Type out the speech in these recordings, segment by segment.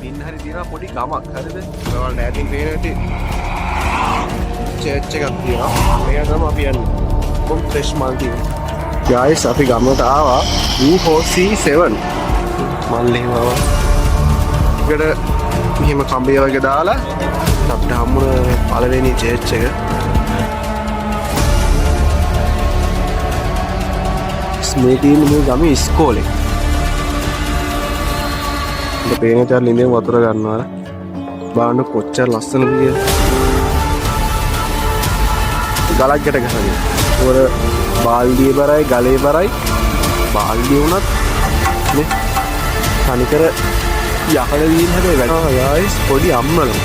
පින් හරි තියෙනවා පොඩි ගමක් හරිද? ඔයාලට ඈතින් පේන ඇති චර්ච් එකක් තියෙනවා. මේක තමයි අපි යන්නේ. කොම් ෆ්‍රෙෂ් මල් තියෙනවා. ගයිස් අපි ගමට ආවා U4C7 මල්ලේ ආවා. ඒකට මෙහෙම කම්බිය වගේ දාලා අපිට හම්බුන පළවෙනි චර්ච් එක. මේ තියෙන මේ ගමේ ඉස්කෝලේ. ඉතින් පේන තර ලිඳේ වතුර ගන්නවා. බලන්න කොච්චර ලස්සනද කියලා. ගලක් ගැට ගහන්නේ. ඒවල බාල්දියේ බරයි ගලේ බරයි. බාල්දිය වුණත් නේ තනිකර යකඩ දින් හැදේ වැඩ. ගයිස් පොඩි අම්මලු.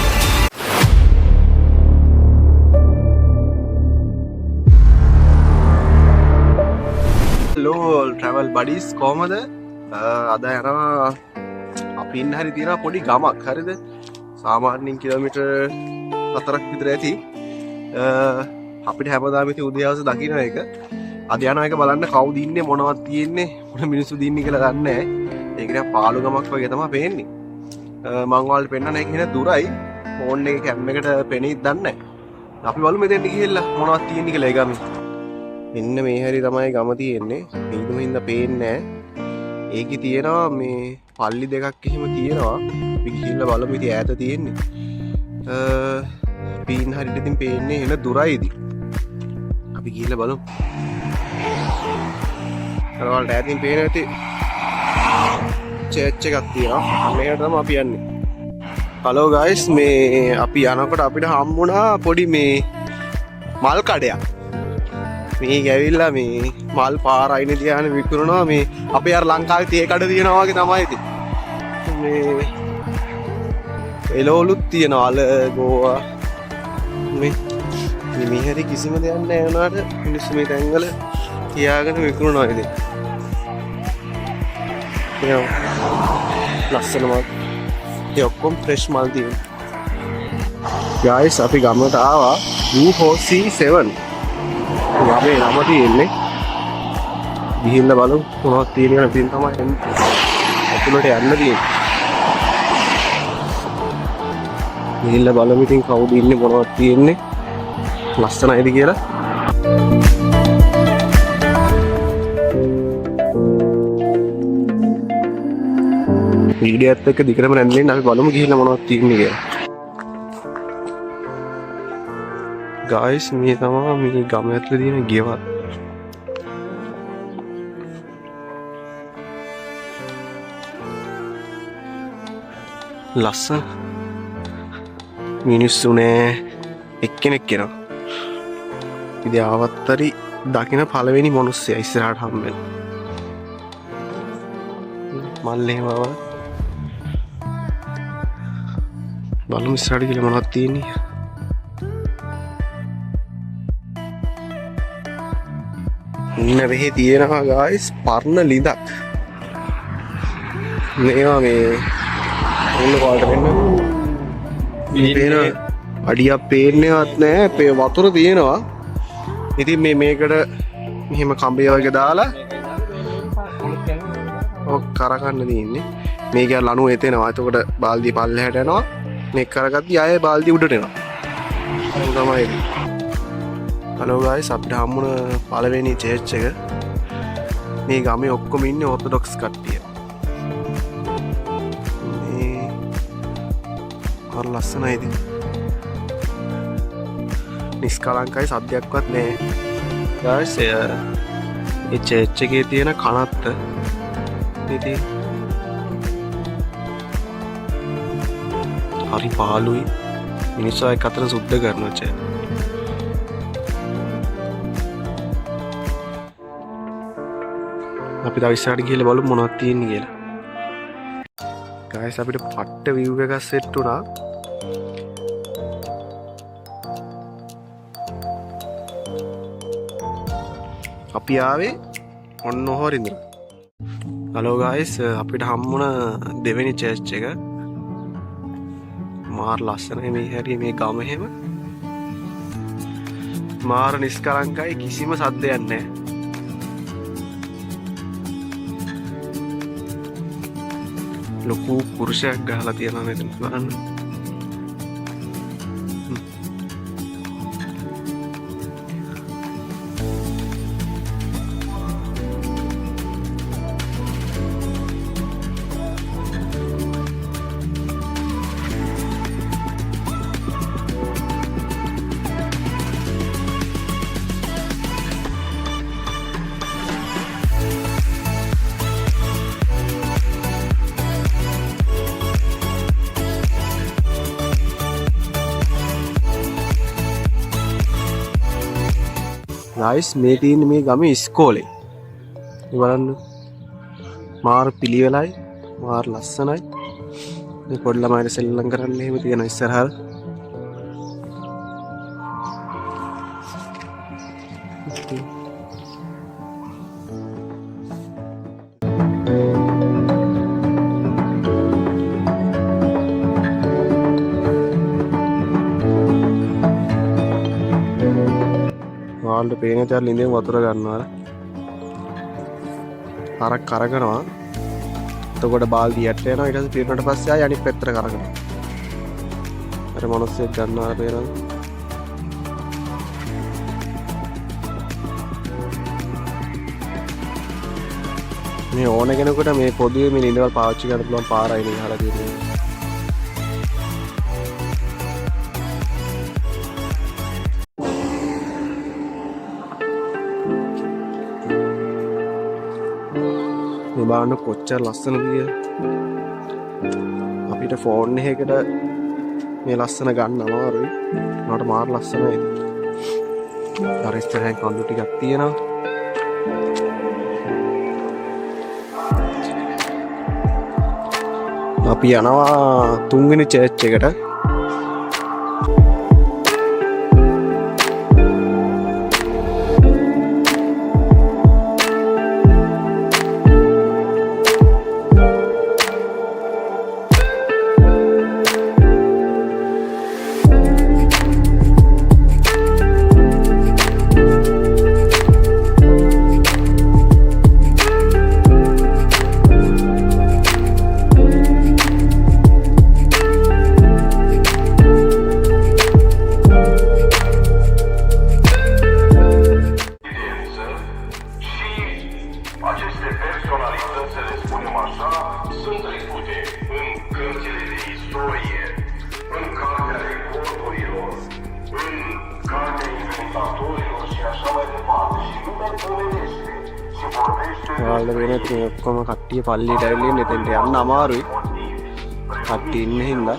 hello travel buddies කොහමද? අද යනවා අපි ඉන්න හරි තියෙනවා පොඩි ගමක් හරිද? සාමාන්‍යයෙන් කිලෝමීටර් 4ක් විතර ඇති. අපිට හැමදාම ඉතින් උදේ හවස දකින්න එක. අද යනවා එක බලන්න කවුද ඉන්නේ මොනවද තියෙන්නේ මොන මිනිස්සුද ඉන්නේ කියලා දන්නේ නැහැ. ඒක නිකන් පාළු ගමක් වගේ තමයි පේන්නේ. මම ඔයාලට පෙන්නන්න එක කියන දුරයි ෆෝන් එකේ කැම් එකට පෙනෙයිද දන්නේ නැහැ. අපි බලමු මෙතෙන්ට ගිහිල්ලා මොනවද තියෙන්නේ කියලා ඒ ගමේ. මෙන්න මේ හැරි තමයි ගම තියෙන්නේ. මේකම හින්දා පේන්නේ නැහැ. ඒකේ තියෙනවා මේ පල්ලි දෙකක් එහෙම තියෙනවා. අපි ගිහිල්ලා බලමු ඉතින් ඈත තියෙන්නේ. පීන් හරියට ඉතින් පේන්නේ එන දුරයිදී. අපි ගිහිල්ලා බලමු. ඔයාලට ඈතින් පේන ඇති චර්ච් එකක් තියෙනවා. මේකට තමයි අපි යන්නේ. හලෝ ගයිස් මේ අපි යනකොට අපිට හම්බුණා පොඩි මේ මල් කඩයක්. මේ ඇවිල්ලා මේ මල් පාර අයිනේ තියාගෙන විකුණනවා. මේ අපේ අර ලංකාවේ තේ කඩ තියෙනවා වගේ තමයි ඉතින්. මේ එළවලුත් තියෙනවා අල ගෝවා. මේ හැරි කිසිම දෙයක් නැහැ වුණාට මිනිස්සු මේ තැන්වල තියාගෙන විකුණනවා ඉතින්. ලස්සන මල්. ඒ ඔක්කොම ෆ්‍රෙෂ් මල් තියෙනවා. ගයිස් අපි ගමට ආවා U4C7. ගමේ නම තියෙන්නේ. ගිහිල්ලා බලමු මොනවද තියෙන්නේ කියලා. ඉතින් තමයි ඇතුළට යන්න තියෙන්නේ. ගිහිල්ලා බලමු ඉතින් කවුද ඉන්නේ මොනවද තියෙන්නේ. ලස්සනයිද කියලා. වීඩියෝ එකත් එක්ක දිගටම රැඳෙන්න අපි බලමු ගිහිල්ලා මොනවද තියෙන්නේ කියලා. ගයිස් මේ තමයි මේ ගම ඇතුලේ තියෙන ගෙවල්. ලස්සන මිනිස්සු නෑ එක්කෙනෙක් කෙනා. ඉතින් ආවත් හරි දකින්න පළවෙනි මිනිස්සයා ඉස්සරහට හම්බෙන්න. මල්ලේ වව බලමු ඉස්සරහට ගිහලා මොනවද තියෙන්නේ. ඉන්න වෙහි තියෙනවා ගයිස් පර්ණ ලිඳක්. මේවා මේ උන්න කාලට වෙන්න පේන අඩියක් පේන්නේවත් නැහැ. පේ වතුර තියෙනවා. ඉතින් මේකට මෙහෙම කම්බිය වගේ දාලා ඔක් කරකන්න තියෙන්නේ. මේක ලණුව එතෙනවා. එතකොට බාල්දිය පල්ලෙහාට යනවා. මේක කරගත්තා ආයේ බාල්දිය උඩට එනවා. ඒක තමයි. හලෝ ගයිස් අපිට හම්බුණ පළවෙනි චර්ච් එක. මේ ගමේ ඔක්කොම ඉන්නේ ඕර්තොඩොක්ස් කට්ටිය. මේ හරි ලස්සනයිද? නිස්කලංකයි සද්දයක්වත් නැහැ. ගයිස් මේ චර්ච් එකේ තියෙන කනත්ත ඉතින් හරි පාළුයි. මිනිස්සු එක්ක අතර සුද්ධ කරනවා චර්ච්. අපි තව ඉස්සරහට ගිහලා බලමු මොනවද තියෙන්නේ කියලා. ගයිස් අපිට පට්ට view එකක් සෙට් වුණා. අපි ආවේ ඔන්න ඔහොරින්ද. හලෝ ගයිස් අපිට හම්බුණ දෙවෙනි චර්ච් එක. මාර ලස්සනයි මේ හැටි මේ ගම එහෙම. මාර නිස්කලංකයි කිසිම සද්දයක් නැහැ. ලොකු කුරුෂයක් ගහලා තියෙනවා මෙතන බලන්න. ගයිස් මේ තියෙන්නේ මේ ගමේ ඉස්කෝලේ. මේ බලන්න. මාර පිළිවෙලයි, මාර ලස්සනයි. මේ පොඩි ළමයිට සෙල්ලම් කරන්න එහෙම තියෙන ඉස්සරහට. ඔයාලට පේන තර ලිඳෙන් වතුර ගන්නවා. හරක් කරගෙනවා. එතකොට බාල්දිය යට යනවා. ඊට පස්සේ පිරුණාට පස්සේ ආයෙ අනිත් පැත්තට කරගෙනවා. අර මිනිස්සෙක් ගන්නවා පේනවා. මේ ඕන කෙනෙකුට මේ පොදුවේ මේ ලිඳවල් පාවිච්චි කරන්න පුළුවන් පාරයි නේ අහලා තියෙන්නේ. මේ බලන්න කොච්චර ලස්සනද කියලා. අපිට ෆෝන් එකකට මේ ලස්සන ගන්න අමාරුයි. මට මාර ලස්සනයි. අර ඉස්සරහින් කඳු ටිකක් තියෙනවා. අපි යනවා 3 වෙනි චර්ච් එකට. ඔයාලට වෙනත් මේ ඔක්කොම කට්ටිය පල්ලියට ඇවිල්ලා ඉන්නේ. එතෙන්ට යන්න අමාරුයි. කට්ටිය ඉන්න හින්දා.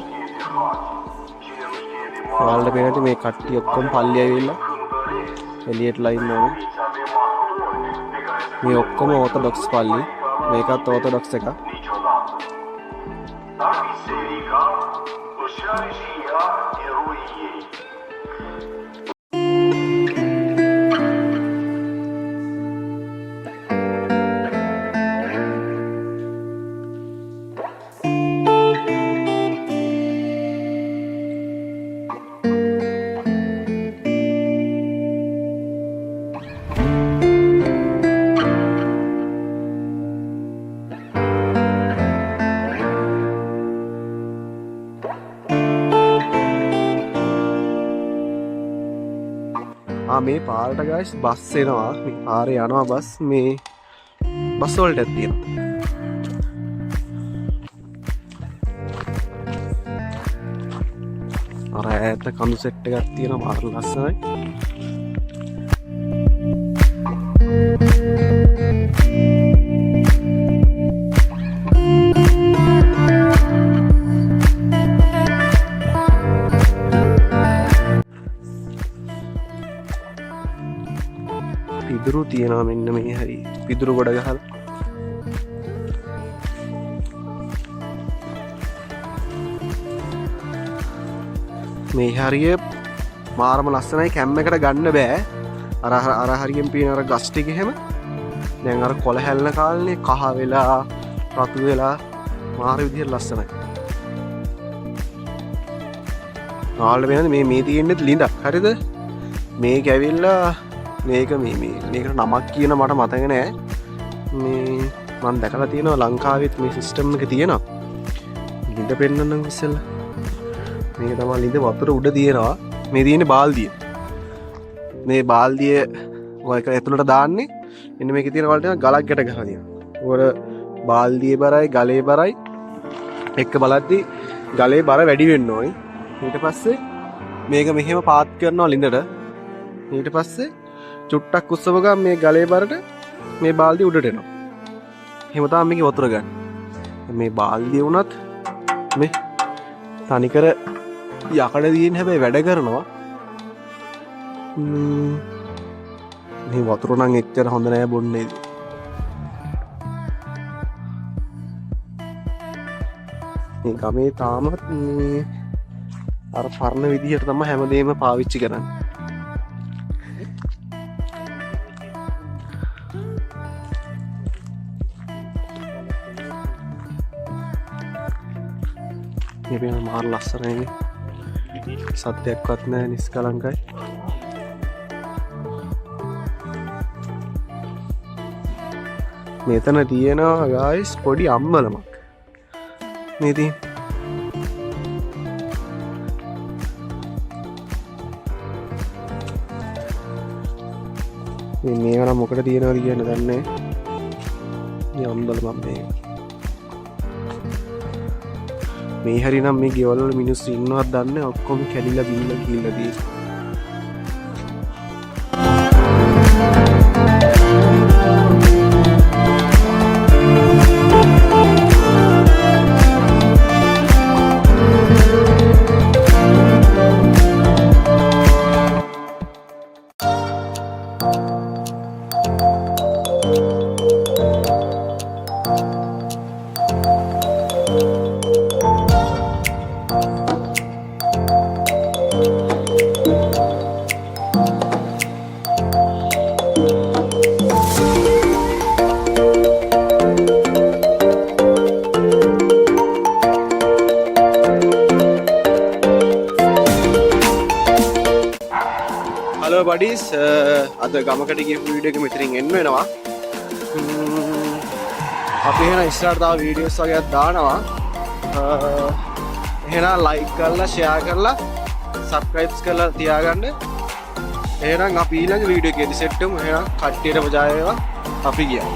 ඔයාලට වෙනත් මේ කට්ටිය ඔක්කොම පල්ලිය ඇවිල්ලා එළියටලා ඉන්නවා. මේ ඔක්කොම ඕතොඩොක්ස් පල්ලි. මේකත් ඕතොඩොක්ස් එකක්. මේ පාරට ගයිස් බස් එනවා. මේ පාරේ යනවා බස්. මේ බස් වලට තියෙනවා. අර ඈත කඳු සෙට් එකක් තියෙනවා. මාර ලස්සනයි. පිදුරු තියෙනවා මෙන්න මේ හරි පිදුරු ගොඩ ගහලා මේ හරිය මාරම ලස්සනයි. කැම් එකට ගන්න බෑ. අර හරියෙන් පේන අර ගස් ටික එහෙම දැන් අර කොළ හැල්ලන කාලේ කහ වෙලා රතු වෙලා මාර විදිහට ලස්සනයි. ඔයාලට වෙනද මේ තියෙන්නේ ලිඳක් හරිද? මේක ඇවිල්ලා මේක මේකට නමක් කියන මට මතක නෑ. මේ මම දැකලා තියෙනවා ලංකාවෙත් මේ සිස්ටම් එක තියෙනවා. ලිඳ පෙන්වන්නම් ඉස්සෙල්ලා. මේක තමයි ලිඳ වතුර උඩ තියෙනවා. මේ තියෙන්නේ බාල්දිය. මේ බාල්දිය ඔය එක ඇතුළට දාන්නේ. එන්න මේකේ තියෙන වලට ගලක් ගැට ගහලා තියෙනවා. ඔර බාල්දියේ බරයි ගලේ බරයි එක්ක බලද්දි ගලේ බර වැඩි වෙන්න ඕනි. ඊට පස්සේ මේක මෙහෙම පාත් කරනවා ලිඳට. ඊට පස්සේ චුට්ටක් උස්සව ගමන් මේ ගලේ බරට මේ බාල්දිය උඩට එනවා. එහෙම තමයි මේකේ වතුර ගන්න. මේ බාල්දිය උනත් මේ තනිකර යකඩ දියෙන් හැබැයි වැඩ කරනවා. මේ වතුර නම් එච්චර හොඳ නෑ බොන්නේ. මේ ගමේ තාමත් මේ අර පරණ විදිහට තමයි හැමදේම පාවිච්චි කරන්නේ. මේ වෙන මාර ලස්සනයි. සත්‍යයක්වත් නැහැ නිස්කලංකයි. මෙතන තියෙනවා ගායිස් පොඩි අම්බලමක්. මේ තියෙන මේක නම් මොකට තියෙනවද කියන්න දන්නේ නැහැ. මේ අම්බලමක් මේ හරි නම් මේ ගෙවල් වල මිනිස්සු ඉන්නවද දන්නේ නැහැ. ඔක්කොම කැඩිලා බිල්ල ගිහිල්ලා තියෙනවා. Hello buddies, අද ගමකට ගිහපු වීඩියෝ එක මෙතනින් එන්න වෙනවා. අපි එහෙනම් ඉස්සරහට තව වීඩියෝස් වගේක් දානවා. එහෙනම් like කරලා share කරලා subscribe කරලා තියාගන්න. එහෙනම් අපි ඊළඟ වීඩියෝ එකේදී සෙට් වෙමු. එහෙනම් කට්ටියටම ජය වේවා. අපි ගියා.